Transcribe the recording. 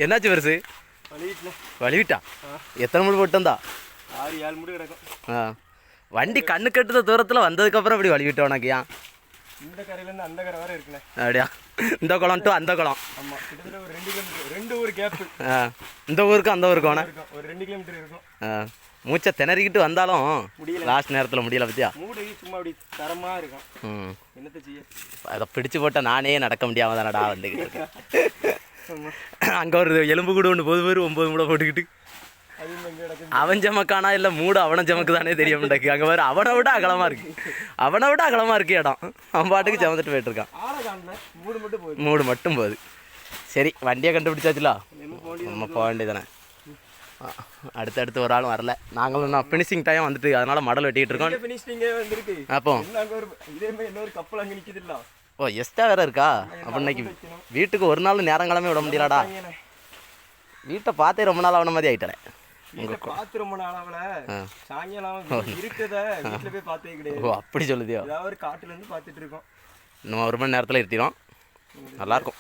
என்னாச்சு பெருசு? வலிவிட்டா? எத்தனை முடி போட்டு வந்தா? 6-7 முடி கிடக்கும். வண்டி கண்ணு கட்டுற தூரத்தில் வந்ததுக்கப்புறம் இப்படி வலிவிட்டோம் உனக்கு ஏன்? இந்த கரையிலேருந்து அந்த கரை வரை இருக்குண்ணே. அப்படியா? இந்த குளம் டு அந்த குளம்? ஆமாம், கிட்டத்தட்ட ஒரு 2 கிலோமீட்டர், 2 ஊர் கேப்பு. இந்த ஊருக்கும் அந்த ஊருக்கும் ஒரு 2 கிலோமீட்டர் இருக்கும். மூச்சை திணறிக்கிட்டு வந்தாலும் முடியல, லாஸ்ட் நேரத்தில் முடியல பத்தியா? மூடை சும்மா அப்படி தரமாக இருக்கும். என்னத்தை செய்ய, அதை பிடிச்சு போட்டால் நானே நடக்க முடியாம தானடா வந்துக்கிட்டு. அங்கே ஒரு எலும்பு கூட ஒன்று போது பேர் 9 மூடை போட்டுக்கிட்டு அவன் ஜமக்கானா இல்லை மூடு அவனை ஜமக்கு தானே தெரிய மாட்டேக்கு. அங்கே வேறு அவனை விட அகலமாக இருக்கு, அவனை விட அகலமாக இருக்கு இடம். அவன் பாட்டுக்கு ஜமந்துட்டு போயிட்டு இருக்கான். மூடு மட்டும் போகுது. சரி, வண்டியை கண்டுபிடிச்சாச்சுல, நம்ம போக வேண்டியதானே. அடுத்தடுத்து ஒரு ஆளும் வரல. நாங்களும் நான் ஃபினிஷிங் டைம் வந்துட்டு அதனால மடல் வெட்டிக்கிட்டு இருக்கோம். அப்போ இன்னொரு கப்பல் அங்கே நிற்கிதுல்ல. ஓ, எஸ்டா வேற இருக்கா? அப்போ இன்னைக்கு வீட்டுக்கு ஒரு நாள் நேரங்காலமே விட முடியலடா. வீட்டை பார்த்தே ரொம்ப நாள் ஆன மாதிரி ஆகிட்டேன். பார்த்து ரொம்ப நாள் ஆகல, சாயங்காலம் இருக்கிறத வீட்டில் போய் பார்த்தே கிடையாது. ஓ, அப்படி சொல்லுதியோ? ஏதாவது ஒரு காட்டுலேருந்து பார்த்துட்டு இருக்கோம். இன்னும் 1 மணி நேரத்தில் இருத்திடும். நல்லாயிருக்கும்.